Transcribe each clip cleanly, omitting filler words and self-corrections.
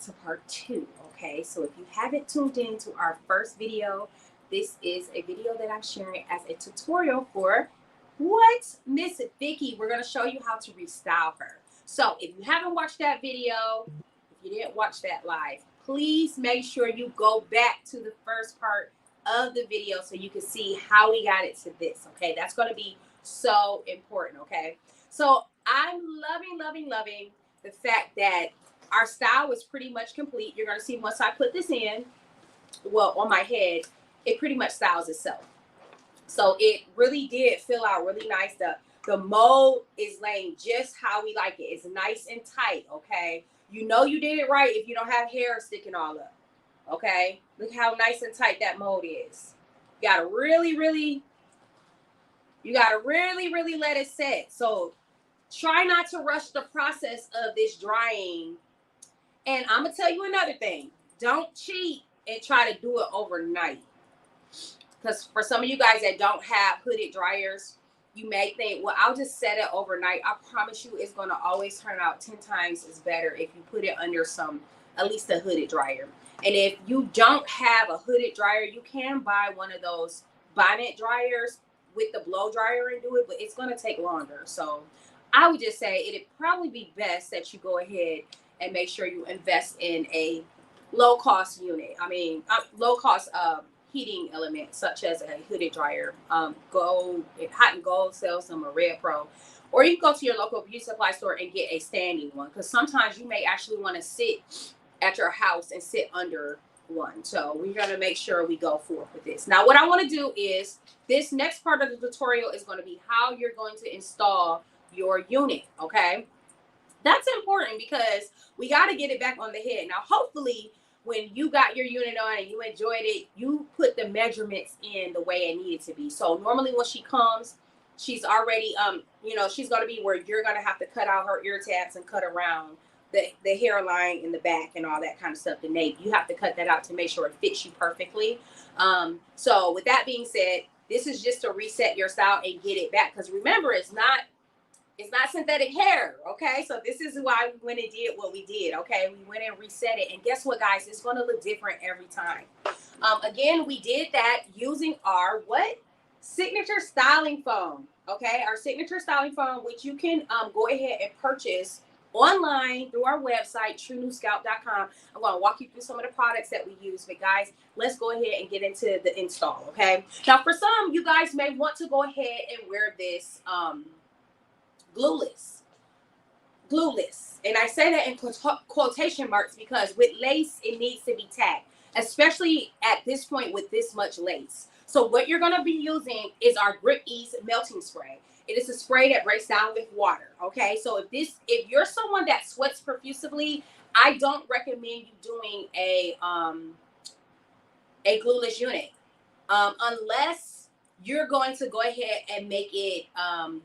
to part 2. Okay, so if you haven't tuned in to our first video, this is a video that I'm sharing as a tutorial for what Miss Vicky. We're going to show you how to restyle her. So if you haven't watched that video, if you didn't watch that live, please make sure you go back to the first part of the video so you can see how we got it to this. Okay, that's going to be so important. Okay, so I'm loving the fact that our style is pretty much complete. You're going to see once I put this in, well, on my head, it pretty much styles itself. So it really did fill out really nice. The mold is laying just how we like it. It's nice and tight, okay? You know you did it right if you don't have hair sticking all up, okay? Look how nice and tight that mold is. You gotta really let it set. So try not to rush the process of this drying. And I'm gonna tell you another thing. Don't cheat and try to do it overnight. Because for some of you guys that don't have hooded dryers, you may think, well, I'll just set it overnight. I promise you it's going to always turn out 10 times as better if you put it under at least a hooded dryer. And if you don't have a hooded dryer, you can buy one of those bonnet dryers with the blow dryer and do it, but it's going to take longer. So I would just say it'd probably be best that you go ahead and make sure you invest in a low-cost unit. I mean, low-cost heating element such as a hooded dryer. Hot and Gold sells them, a Red Pro, or you can go to your local beauty supply store and get a standing one, because sometimes you may actually want to sit at your house and sit under one. So we're going to make sure we go forth with this. Now what I want to do is this next part of the tutorial is going to be how you're going to install your unit. Okay, that's important because we got to get it back on the head. Now hopefully when you got your unit on and you enjoyed it, you put the measurements in the way it needed to be. So normally when she comes, she's already, she's going to be where you're going to have to cut out her ear tabs and cut around the hairline in the back and all that kind of stuff. The nape, you have to cut that out to make sure it fits you perfectly. So with that being said, this is just to reset your style and get it back. Because remember, it's not synthetic hair, okay? So this is why we went and did what we did, okay? We went and reset it, and guess what, guys? It's gonna look different every time. Again, we did that using our signature styling foam, okay? Our signature styling foam, which you can go ahead and purchase online through our website, TruNuScalp.com. I'm gonna walk you through some of the products that we use, but guys, let's go ahead and get into the install, okay? Now, for some, you guys may want to go ahead and wear this glueless, and I say that in quotation marks because with lace it needs to be tacked, especially at this point with this much lace. So what you're going to be using is our Grip Ease melting spray. It is a spray that breaks down with water, okay? So if you're someone that sweats profusively, I don't recommend you doing a glueless unit unless you're going to go ahead and make it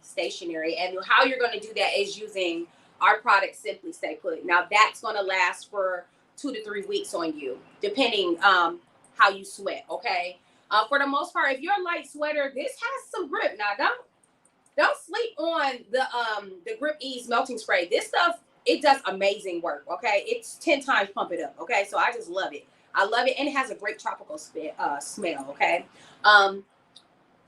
stationary. And how you're going to do that is using our product, Simply Stay Put. Now that's going to last for 2 to 3 weeks on you, depending how you sweat, okay? For the most part, if you're a light sweater, this has some grip. Now don't sleep on the Grip Ease melting spray. This stuff, it does amazing work, okay? It's 10 times pump it up, okay? So I just love it. I love it, and it has a great tropical smell, okay?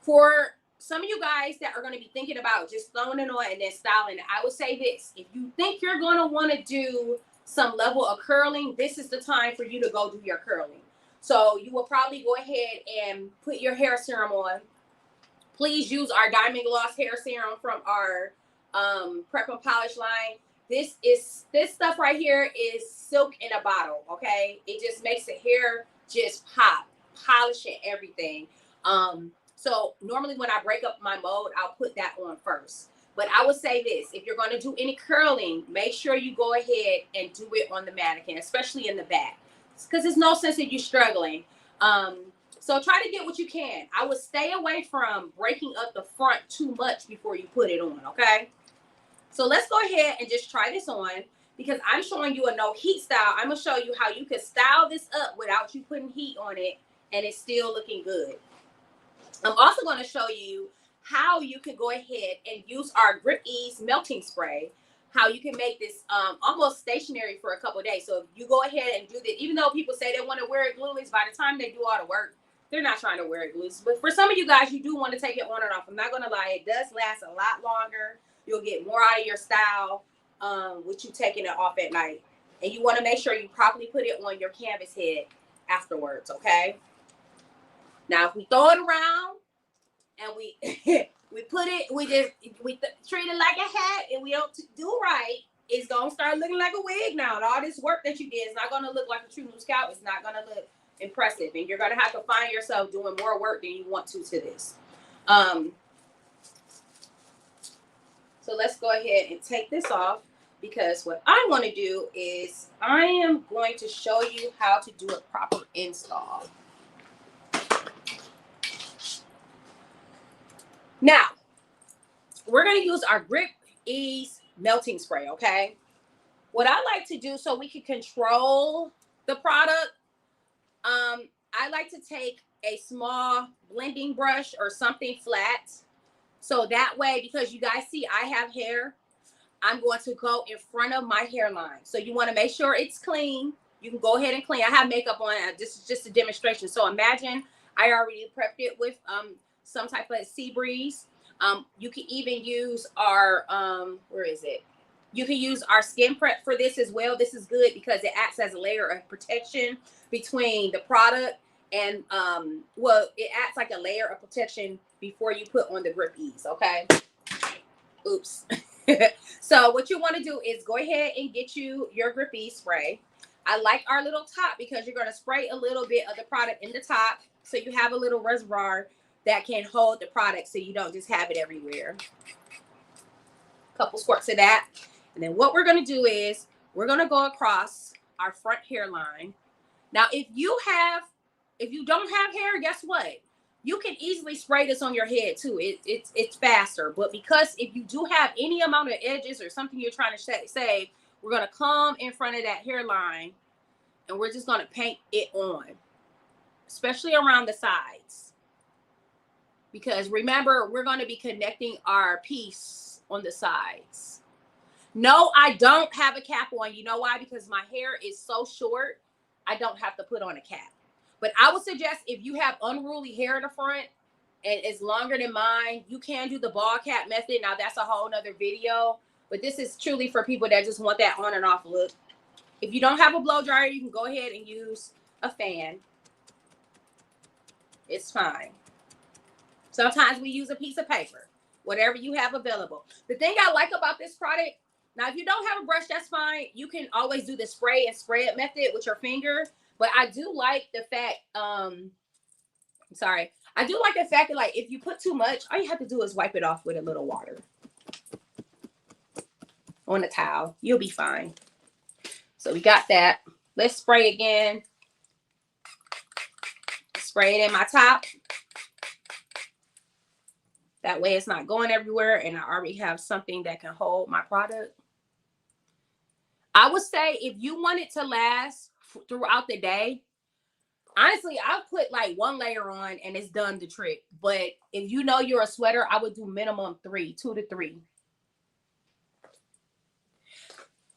For some of you guys that are going to be thinking about just throwing it on and then styling, I would say this. If you think you're going to want to do some level of curling, this is the time for you to go do your curling. So you will probably go ahead and put your hair serum on. Please use our Diamond Gloss hair serum from our Prep and Polish line. This stuff right here is silk in a bottle, okay? It just makes the hair just pop, polish and everything. So normally when I break up my mold, I'll put that on first. But I would say this, if you're going to do any curling, make sure you go ahead and do it on the mannequin, especially in the back, because there's no sense in you struggling. So try to get what you can. I would stay away from breaking up the front too much before you put it on, okay? So let's go ahead and just try this on, because I'm showing you a no heat style. I'm going to show you how you can style this up without you putting heat on it, and it's still looking good. I'm also going to show you how you can go ahead and use our Grip Ease melting spray, how you can make this almost stationary for a couple of days. So if you go ahead and do that, even though people say they want to wear it glueless, by the time they do all the work, they're not trying to wear it glueless. But for some of you guys, you do want to take it on and off. I'm not going to lie. It does last a lot longer. You'll get more out of your style with you taking it off at night. And you want to make sure you properly put it on your canvas head afterwards, okay? Now, if we throw it around and we we put it, we treat it like a hat, and we don't do right, it's gonna start looking like a wig now. And all this work that you did is not gonna look like a TruNu Scalp. It's not gonna look impressive, and you're gonna have to find yourself doing more work than you want to this. So let's go ahead and take this off, because what I want to do is I am going to show you how to do a proper install. Now, we're going to use our Grip Ease melting spray, okay? What I like to do so we can control the product, I like to take a small blending brush or something flat. So that way, because you guys see I have hair, I'm going to go in front of my hairline. So you want to make sure it's clean. You can go ahead and clean. I have makeup on. This is just a demonstration. So imagine I already prepped it with some type of sea breeze. You can even use our, where is it? You can use our skin prep for this as well. This is good because it acts as a layer of protection between the product and, well, it acts like a layer of protection before you put on the Grip Ease, okay? Oops. So what you want to do is go ahead and get you your Grip Ease spray. I like our little top because you're going to spray a little bit of the product in the top, so you have a little reservoir that can hold the product so you don't just have it everywhere. A couple squirts of that. And then what we're going to do is we're going to go across our front hairline. Now, if you don't have hair, guess what? You can easily spray this on your head too. It's faster. But because if you do have any amount of edges or something you're trying to save, we're going to come in front of that hairline and we're just going to paint it on, especially around the sides. Because remember, we're going to be connecting our piece on the sides. No, I don't have a cap on. You know why? Because my hair is so short, I don't have to put on a cap. But I would suggest if you have unruly hair in the front and it's longer than mine, you can do the ball cap method. Now, that's a whole nother video. But this is truly for people that just want that on and off look. If you don't have a blow dryer, you can go ahead and use a fan. It's fine. Sometimes we use a piece of paper, whatever you have available. The thing I like about this product, now, if you don't have a brush, that's fine. You can always do the spray and spray it method with your finger. But I do like the fact, I do like the fact that, like, if you put too much, all you have to do is wipe it off with a little water on a towel. You'll be fine. So we got that. Let's spray again. Spray it in my top. That way it's not going everywhere, and I already have something that can hold my product. I would say if you want it to last throughout the day, honestly, I'll put like one layer on and it's done the trick. But if you know you're a sweater, I would do minimum 2 to 3.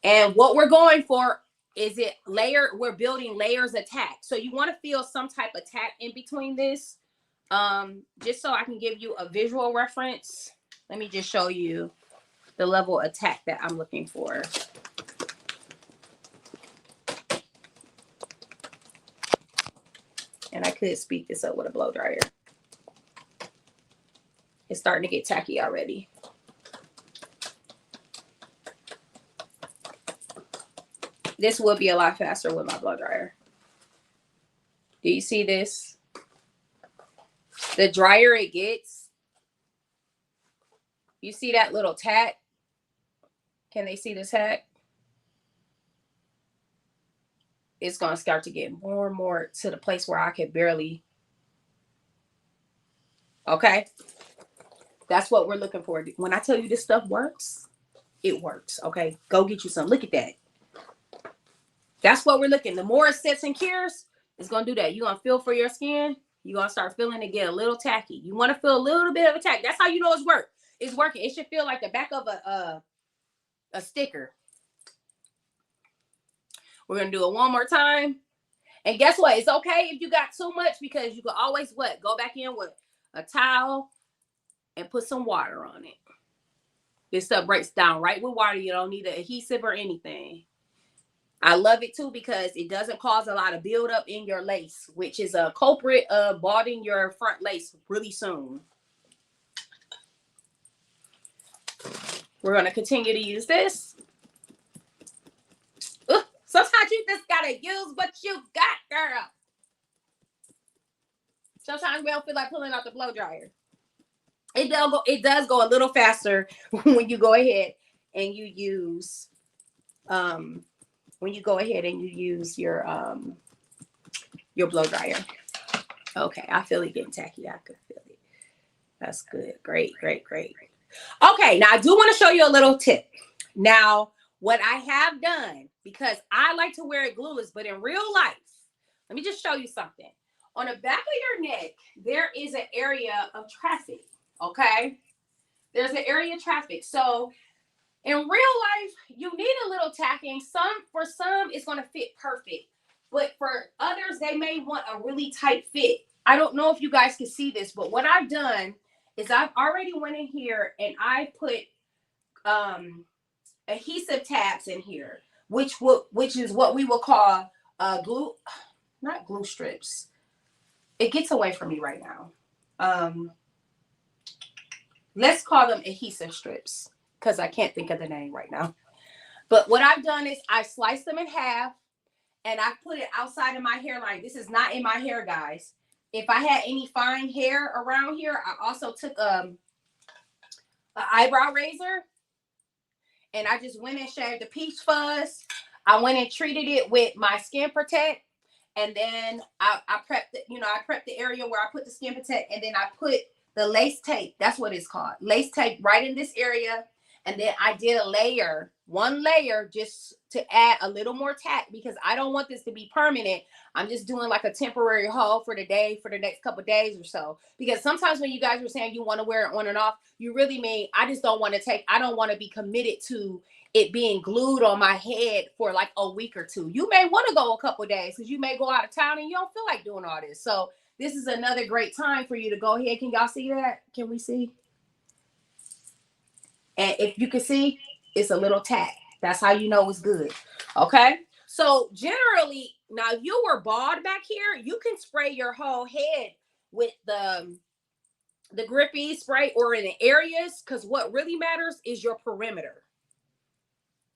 And what we're going for is we're building layers of tack. So you want to feel some type of tack in between this. Just so I can give you a visual reference, let me just show you the level of tack that I'm looking for. And I could speed this up with a blow dryer. It's starting to get tacky already. This would be a lot faster with my blow dryer. Do you see this? The drier it gets, you see that little tack? Can they see the tack? It's going to start to get more and more to the place where I can barely. Okay. That's what we're looking for. When I tell you this stuff works, it works. Okay. Go get you some. Look at that. That's what we're looking. The more it sets and cures, it's going to do that. You're going to feel for your skin. You're going to start feeling it get a little tacky. You want to feel a little bit of a tack. That's how you know it's working. It should feel like the back of a a sticker. We're going to do it one more time. And guess what? It's okay if you got too much, because you can always what? Go back in with a towel and put some water on it. This stuff breaks down right with water. You don't need an adhesive or anything. I love it too because it doesn't cause a lot of buildup in your lace, which is a culprit of balding your front lace really soon. We're going to continue to use this. Ugh, sometimes you just got to use what you got, girl. Sometimes we don't feel like pulling out the blow dryer. It does go a little faster when you go ahead and you use your blow dryer. Okay, I feel it getting tacky. I could feel it. That's good. Great, great, great. Okay, now I do want to show you a little tip. Now, what I have done, because I like to wear it glueless, but in real life, let me just show you something. On the back of your neck, there is an area of traffic, okay? There's an area of traffic. So in real life, you need a little tacking. For some, it's going to fit perfect. But for others, they may want a really tight fit. I don't know if you guys can see this, but what I've done is I've already went in here and I put adhesive tabs in here, which is what we will call not glue strips. It gets away from me right now. Let's call them adhesive strips because I can't think of the name right now. But what I've done is I sliced them in half and I put it outside of my hairline. This is not in my hair, guys. If I had any fine hair around here, I also took an eyebrow razor and I just went and shaved the peach fuzz. I went and treated it with my Skin Protect. And then I prepped the area where I put the Skin Protect, and then I put the lace tape. That's what it's called. Lace tape right in this area. And then I did one layer just to add a little more tack because I don't want this to be permanent. I'm just doing like a temporary haul for the day, for the next couple of days or so. Because sometimes when you guys were saying you want to wear it on and off, you really mean I don't want to be committed to it being glued on my head for like a week or two. You may want to go a couple of days because you may go out of town and you don't feel like doing all this. So this is another great time for you to go ahead. Can y'all see that? Can we see? And if you can see, it's a little tack. That's how you know it's good. Okay. So generally, now if you were bald back here, you can spray your whole head with the grippy spray or in the areas, because what really matters is your perimeter.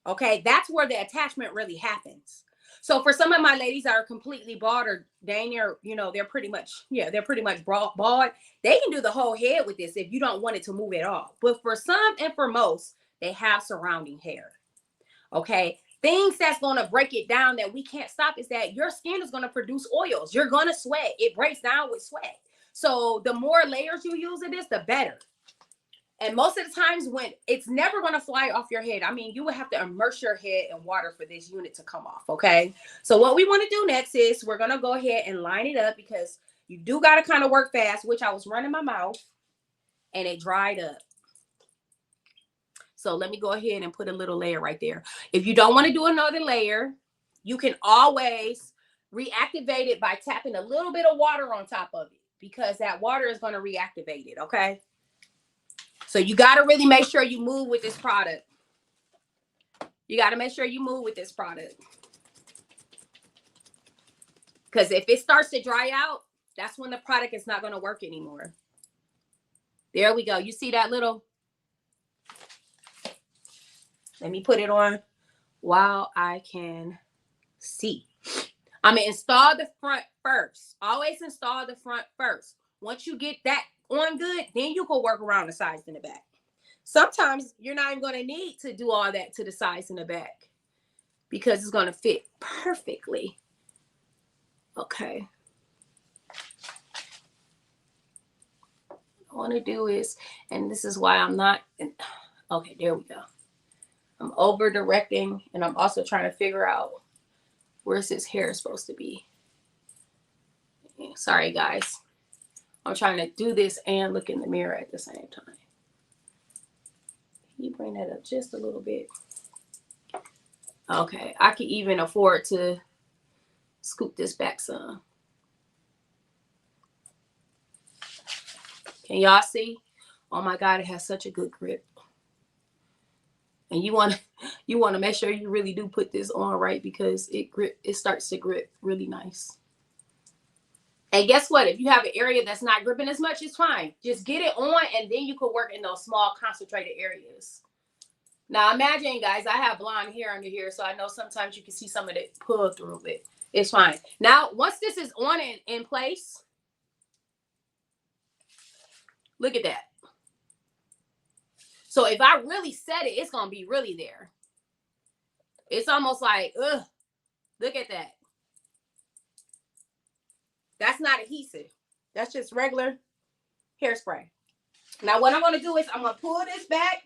Okay, that's where the attachment really happens. So for some of my ladies that are completely bald or dang near, they're pretty much bald, they can do the whole head with this if you don't want it to move at all. But for some and for most, they have surrounding hair. Okay, things that's going to break it down that we can't stop is that your skin is going to produce oils. You're going to sweat. It breaks down with sweat. So the more layers you use of this, the better. And most of the times when it's never going to fly off your head. I mean, you would have to immerse your head in water for this unit to come off. Okay. So what we want to do next is we're going to go ahead and line it up because you do got to kind of work fast, which I was running my mouth and it dried up. So let me go ahead and put a little layer right there. If you don't want to do another layer, you can always reactivate it by tapping a little bit of water on top of it because that water is going to reactivate it. Okay. So you got to really make sure you move with this product. You got to make sure you move with this product. Because if it starts to dry out, that's when the product is not going to work anymore. There we go. You see that little? Let me put it on while I can see. I'm going to install the front first. Always install the front first. Once you get that on good, then you can work around the sides in the back. Sometimes you're not even going to need to do all that to the sides in the back because it's going to fit perfectly. Okay. What I want to do is, and this is why I'm not, okay, there we go. I'm over directing and I'm also trying to figure out where's this hair supposed to be. Sorry, guys. I'm trying to do this and look in the mirror at the same time. Can you bring that up just a little bit? Okay, I can even afford to scoop this back some. Can y'all see? Oh my God, it has such a good grip. And you want to make sure you really do put this on right, because it starts to grip really nice. And guess what? If you have an area that's not gripping as much, it's fine. Just get it on, and then you can work in those small concentrated areas. Now imagine, guys, I have blonde hair under here, so I know sometimes you can see some of it pull through it. It's fine. Now, once this is on in place, look at that. So if I really set it, it's going to be really there. It's almost like, ugh, look at that. That's not adhesive. That's just regular hairspray. Now what I'm going to do is I'm going to pull this back,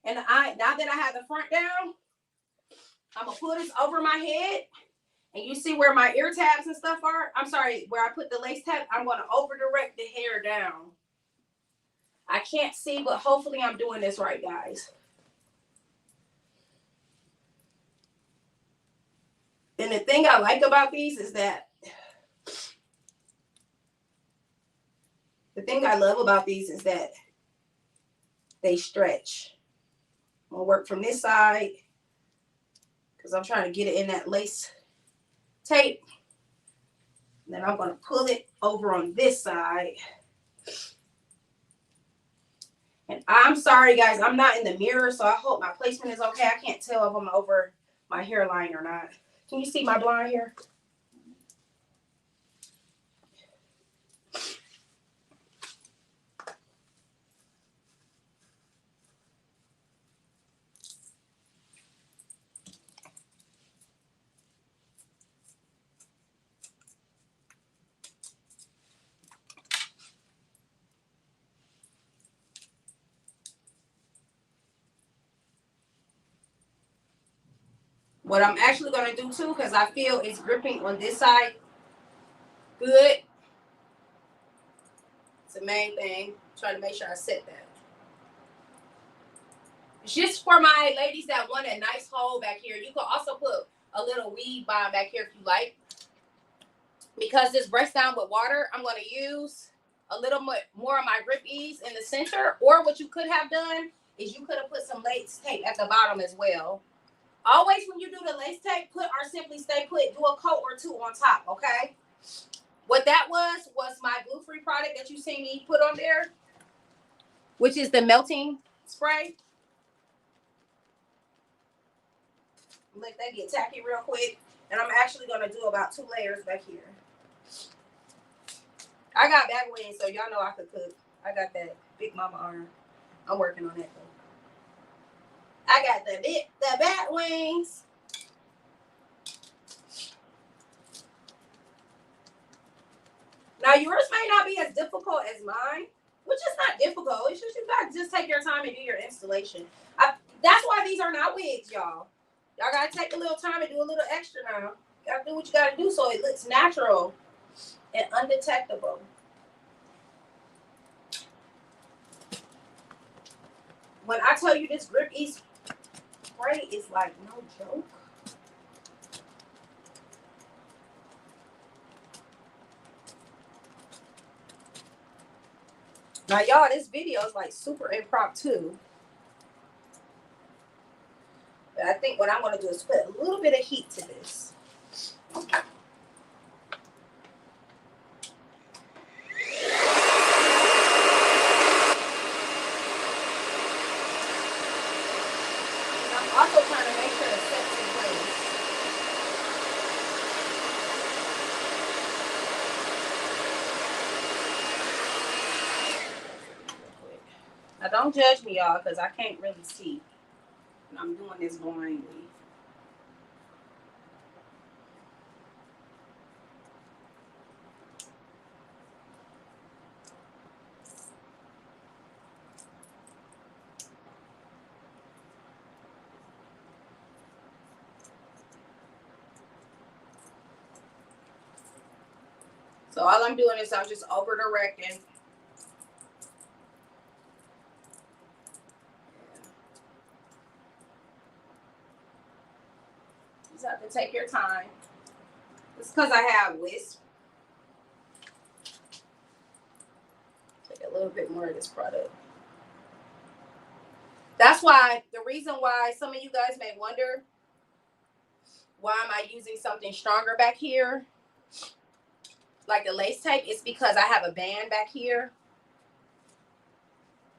and now that I have the front down, I'm going to pull this over my head, and you see where my ear tabs and stuff are? I'm sorry, where I put the lace tab, I'm going to over direct the hair down. I can't see, but hopefully I'm doing this right, guys. And the thing I like about these is that, the thing I love about these is that they stretch. I'm going to work from this side because I'm trying to get it in that lace tape. And then I'm going to pull it over on this side. And I'm sorry, guys, I'm not in the mirror, so I hope my placement is okay. I can't tell if I'm over my hairline or not. Can you see my blonde hair? What I'm actually going to do too, because I feel it's gripping on this side good. It's the main thing. Try to make sure I set that. It's just for my ladies that want a nice hole back here. You can also put a little weave bond back here if you like. Because this breaks down with water, I'm going to use a little more of my grip ease in the center. Or what you could have done is you could have put some lace tape at the bottom as well. Always when you do the lace tape, put or simply stay put, do a coat or two on top, okay? What that was my glue-free product that you see me put on there, which is the melting spray. Let that get tacky real quick. And I'm actually going to do about 2 layers back here. I got back wings, so y'all know I could cook. I got that big mama arm. I'm working on that though. I got the bat wings. Now yours may not be as difficult as mine, which is not difficult. It's just you gotta just take your time and do your installation. That's why these are not wigs, y'all. Y'all gotta take a little time and do a little extra now. You gotta do what you gotta do so it looks natural and undetectable. When I tell you this grip ease spray is like no joke. Now, y'all, this video is like super impromptu. But I think what I'm going to do is put a little bit of heat to this. And I'm also trying to make sure the set's in place. Now, don't judge me, y'all, because I can't really see. And I'm doing this blindly. So all I'm doing is I'm just over directing. And take your time. It's because I have wisp. Take a little bit more of this product. That's why, the reason why some of you guys may wonder, why am I using something stronger back here? Like the lace tape, is because I have a band back here.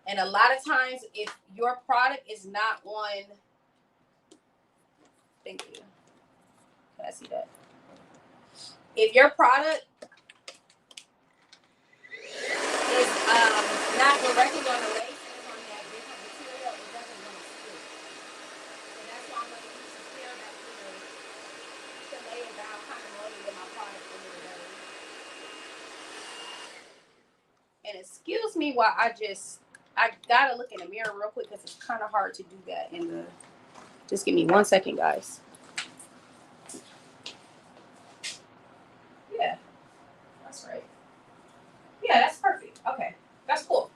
And a lot of times, if your product is not on, thank you. Can I see that? If your product is not directly on the lace, it's on that different material, it doesn't want to stick. So that's why I'm going to use some hair back here to lay it down, kind of loaded with my product a little better. And excuse me while I gotta look in the mirror real quick because it's kind of hard to do that in the, just give me 1 second, guys. Yeah, that's right. Yeah, that's perfect. Okay, that's cool.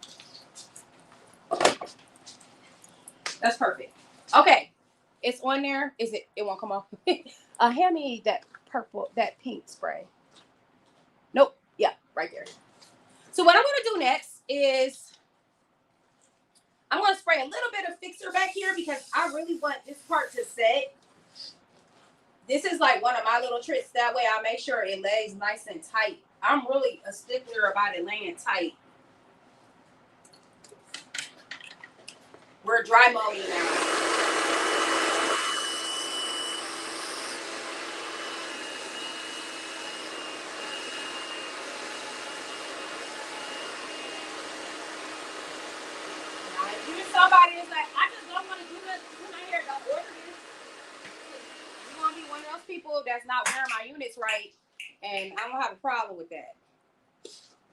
That's perfect. Okay, it's on there. Is it? It won't come off. Hand me that purple, that pink spray. Nope. Yeah, right there. So what I'm gonna do next is I'm gonna spray a little bit of fixer back here because I really want this part to set. This is like one of my little tricks. That way I make sure it lays nice and tight. I'm really a stickler about it laying tight. We're dry molding now. Somebody is like, I just don't want to do this. Do my hair. Don't order this. You're going to be one of those people that's not wearing my units right. And I'm going to have a problem with that.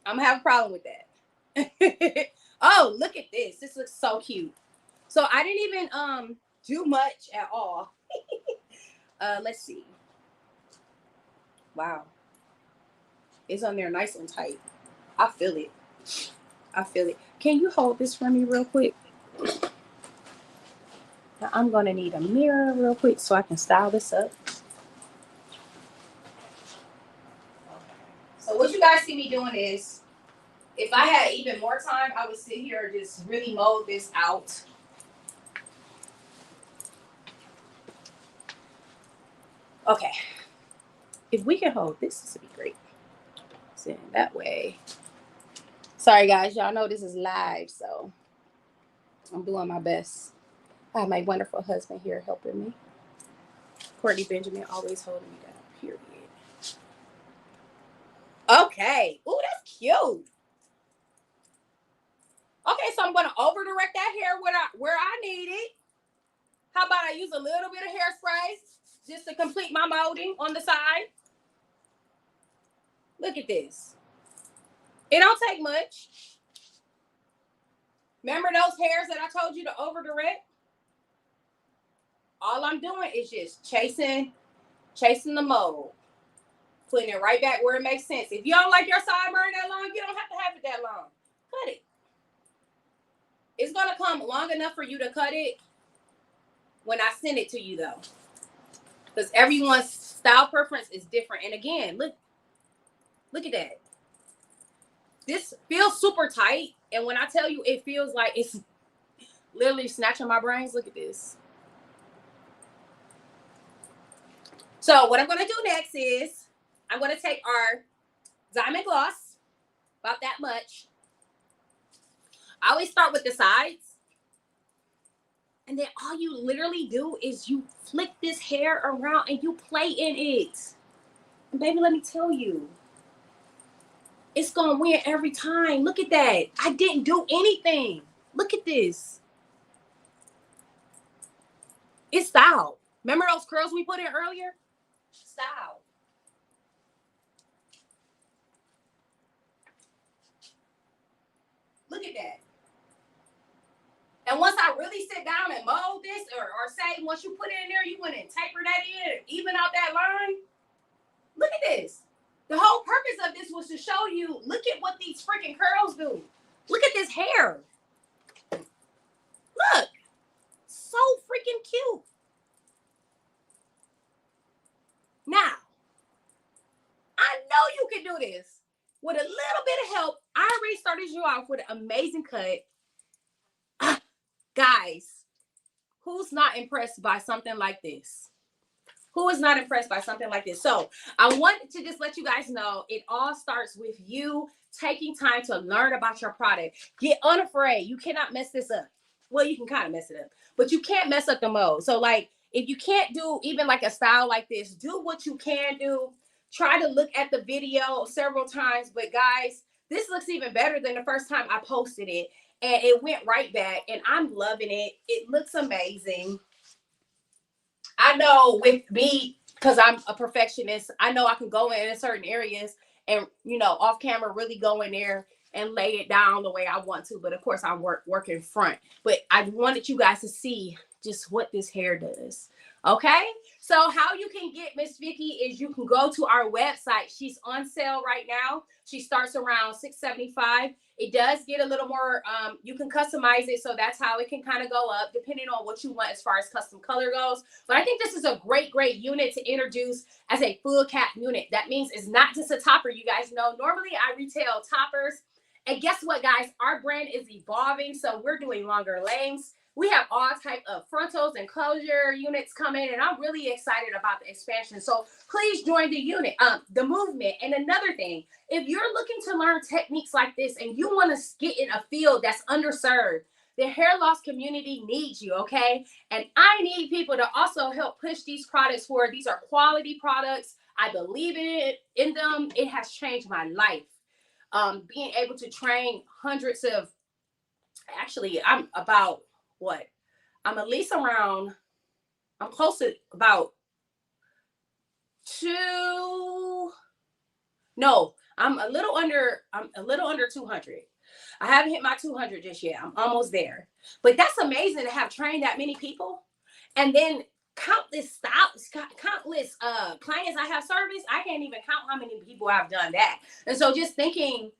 I'm going to have a problem with that. Oh, look at this. This looks so cute. So I didn't even do much at all. Let's see. Wow. It's on there nice and tight. I feel it. I feel it. Can you hold this for me real quick? Now I'm going to need a mirror real quick so I can style this up. So what you guys see me doing is, if I had even more time, I would sit here and just really mold this out. Okay. If we can hold this would be great. So that way. Sorry guys, y'all know this is live, so I'm doing my best. I have my wonderful husband here helping me. Courtney Benjamin always holding me down, period. Okay. Ooh, that's cute. Okay, so I'm going to over direct that hair where I need it. How about I use a little bit of hairspray just to complete my molding on the side? Look at this. It don't take much. Remember those hairs that I told you to over direct? All I'm doing is just chasing the mold. Putting it right back where it makes sense. If you don't like your sideburn that long, you don't have to have it that long. Cut it. It's going to come long enough for you to cut it when I send it to you, though. Because everyone's style preference is different. And again, look at that. This feels super tight. And when I tell you it feels like it's literally snatching my brains, look at this. So what I'm going to do next is I'm going to take our diamond gloss, about that much. I always start with the sides. And then all you literally do is you flick this hair around and you play in it. And baby, let me tell you, it's going to win every time. Look at that. I didn't do anything. Look at this. It's style. Remember those curls we put in earlier? Style. Look at that. And once I really sit down and mold this, or say once you put it in there, you went and taper that in, even out that line. Look at this. The whole purpose of this was to show you, look at what these freaking curls do. Look at this hair. Look. So freaking cute. you can do this with a little bit of help. I already started you off with an amazing cut. Guys, who's not impressed by something like this? Who is not impressed by something like this? So I wanted to just let you guys know it all starts with you taking time to learn about your product. Get unafraid. You cannot mess this up. Well, you can kind of mess it up, but you can't mess up the mode. So like, if you can't do even like a style like this, do what you can do. Try to look at the video several times. But guys, this looks even better than the first time I posted it. And it went right back. And I'm loving it. It looks amazing. I know with me, because I'm a perfectionist, I know I can go in certain areas and, you know, off camera really go in there and lay it down the way I want to. But of course, I work in front. But I wanted you guys to see just what this hair does. Okay, so how you can get Miss Vicky is you can go to our website. She's on sale right now. She starts around $6.75. It does get a little more, you can customize it, so that's how it can kind of go up depending on what you want as far as custom color goes. But I think this is a great unit to introduce as a full cap unit. That means it's not just a topper. You guys know normally I retail toppers, and guess what, guys? Our brand is evolving, so we're doing longer lengths. We have all type of frontals and closure units coming, and I'm really excited about the expansion. So please join the unit, the movement. And another thing, if you're looking to learn techniques like this and you want to get in a field that's underserved, the hair loss community needs you, okay? And I need people to also help push these products forward. These are quality products. I believe in them. It has changed my life. Being able to train hundreds of, actually, I'm about what? I'm at least around, I'm close to about I'm a little under 200. I haven't hit my 200 just yet. I'm almost there. But that's amazing to have trained that many people. And then countless clients I have serviced. I can't even count how many people I've done that. And so just thinking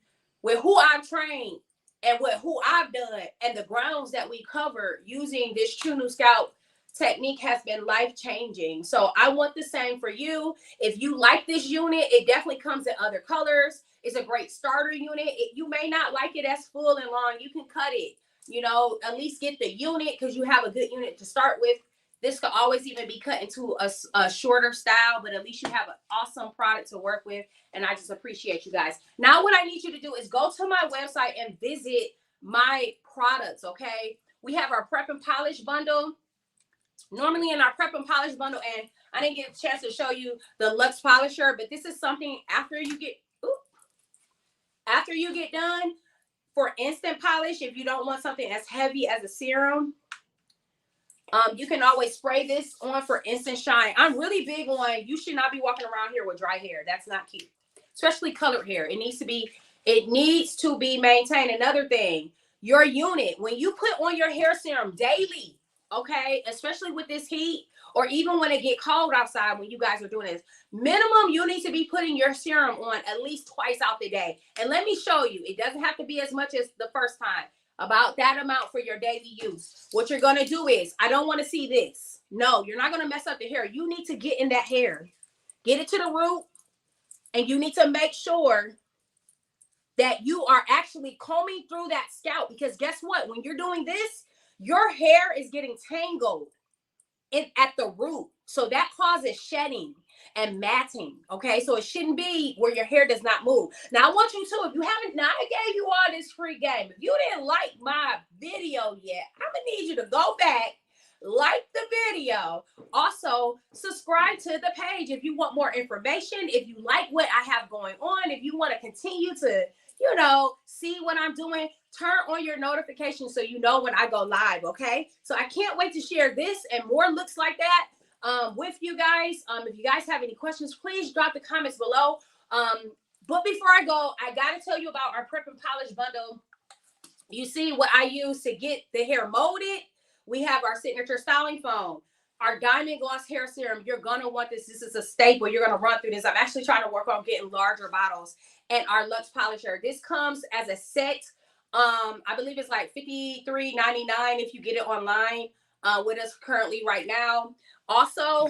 with who I've trained and with who I've done and the grounds that we cover using this TruNu Scalp technique has been life-changing. So I want the same for you. If you like this unit, it definitely comes in other colors. It's a great starter unit. You may not like it as full and long. You can cut it, you know, at least get the unit because you have a good unit to start with. This could always even be cut into a shorter style, but at least you have an awesome product to work with. And I just appreciate you guys. Now, what I need you to do is go to my website and visit my products, okay? We have our Prep and Polish bundle. Normally in our Prep and Polish bundle, and I didn't get a chance to show you the Luxe Polisher, but this is something after you get done for instant polish, if you don't want something as heavy as a serum. You can always spray this on for instant shine. I'm really big on, you should not be walking around here with dry hair. That's not cute, especially colored hair. It needs to be maintained. Another thing, your unit, when you put on your hair serum daily, okay, especially with this heat, or even when it get cold outside, when you guys are doing this, minimum you need to be putting your serum on at least twice out the day. And let me show you, it doesn't have to be as much as the first time. About that amount for your daily use. What you're going to do is, I don't want to see this. No, you're not going to mess up the hair. You need to get in that hair. Get it to the root. And you need to make sure that you are actually combing through that scalp. Because guess what? When you're doing this, your hair is getting tangled at the root. So that causes shedding and matting, okay? So it shouldn't be where your hair does not move. Now, I want you to, if you haven't, now I gave you all this free game. If you didn't like my video yet, I'm gonna need you to go back, like the video. Also, subscribe to the page if you want more information, if you like what I have going on, if you want to continue to, you know, see what I'm doing, turn on your notifications so you know when I go live, okay? So I can't wait to share this and more looks like that with you guys. If you guys have any questions, please drop the comments below. But before I go, I gotta tell you about our Prep and Polish bundle. You see what I use to get the hair molded. We have our signature styling foam, our diamond gloss hair serum. You're gonna want this. This is a staple. You're gonna run through this. I'm actually trying to work on getting larger bottles. And our Luxe Polisher. This comes as a set. I believe it's like $53.99 if you get it online with us currently right now. Also,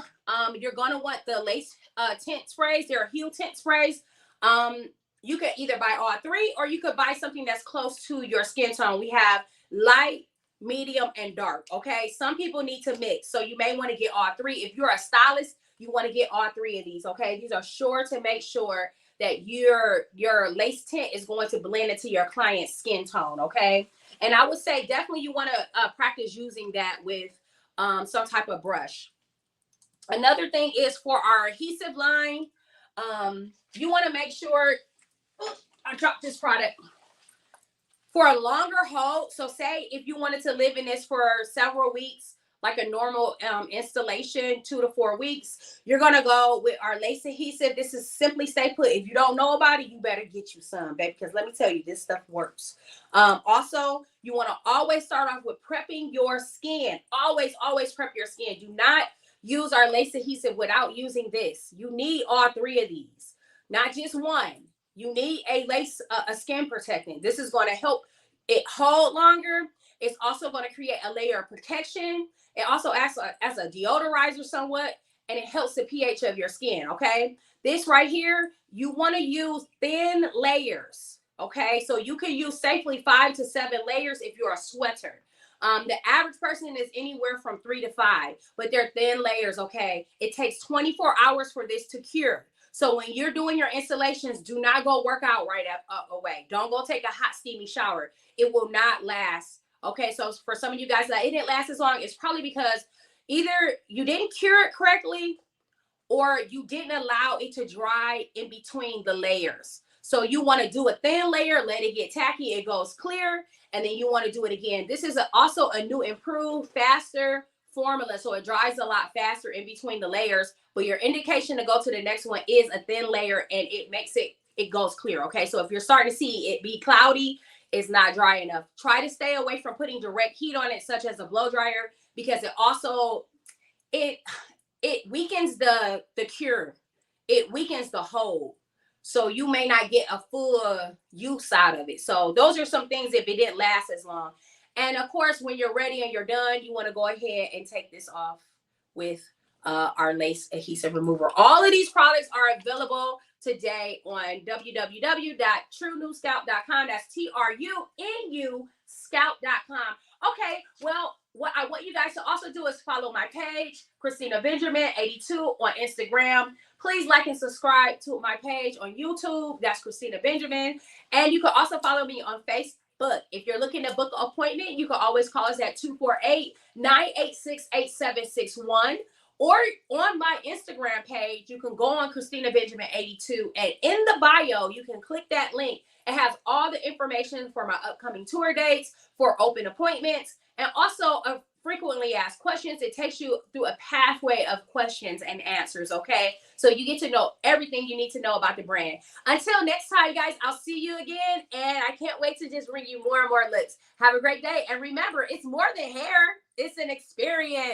you're gonna want the lace tint sprays. There are hue tint sprays. You could either buy all three, or you could buy something that's close to your skin tone. We have light, medium, and dark. Okay, some people need to mix, so you may want to get all three. If you're a stylist, you want to get all three of these. Okay, these are sure to make sure that your lace tint is going to blend into your client's skin tone. Okay, and I would say definitely you want to practice using that with some type of brush. Another thing is for our adhesive line, you want to make sure, I dropped this product, for a longer hold. So say if you wanted to live in this for several weeks, like a normal installation, 2 to 4 weeks, you're going to go with our lace adhesive. This is Simply Stay Put. If you don't know about it, you better get you some, baby, because let me tell you, this stuff works. Also, you want to always start off with prepping your skin. Always prep your skin. Do not use our lace adhesive without using this. You need all three of these, not just one. You need a lace, a skin protectant. This is going to help it hold longer. It's also going to create a layer of protection. It also acts as a deodorizer somewhat, and it helps the pH of your skin, okay? This right here, you want to use thin layers, okay? So you can use safely 5 to 7 layers if you're a sweater. The average person is anywhere from 3 to 5, but they're thin layers, okay? It takes 24 hours for this to cure. So when you're doing your installations, do not go work out right away. Don't go take a hot, steamy shower. It will not last. Okay, so for some of you guys that it didn't last as long, it's probably because either you didn't cure it correctly or you didn't allow it to dry in between the layers. So you want to do a thin layer, let it get tacky, it goes clear, and then you want to do it again. This is also a new, improved, faster formula, so it dries a lot faster in between the layers. But your indication to go to the next one is a thin layer, and it goes clear. Okay, so if you're starting to see it be cloudy, it's not dry enough. Try to stay away from putting direct heat on it, such as a blow dryer, because it also it weakens the cure. It weakens the hold. So you may not get a full use out of it. So those are some things if it didn't last as long. And of course, when you're ready and you're done, you want to go ahead and take this off with our lace adhesive remover. All of these products are available today on www.TruNuScalp.com. That's TRUNU Scalp.com. Okay, well, what I want you guys to also do is follow my page, Christina Benjamin 82 on Instagram. Please like and subscribe to my page on YouTube. That's Christina Benjamin. And you can also follow me on Facebook. If you're looking to book an appointment, you can always call us at 248-986-8761. Or on my Instagram page, you can go on Christina Benjamin 82. And in the bio, you can click that link. It has all the information for my upcoming tour dates, for open appointments, and also a frequently asked questions. It takes you through a pathway of questions and answers, okay? So you get to know everything you need to know about the brand. Until next time, guys, I'll see you again, and I can't wait to just bring you more and more looks. Have a great day, and remember, it's more than hair. It's an experience.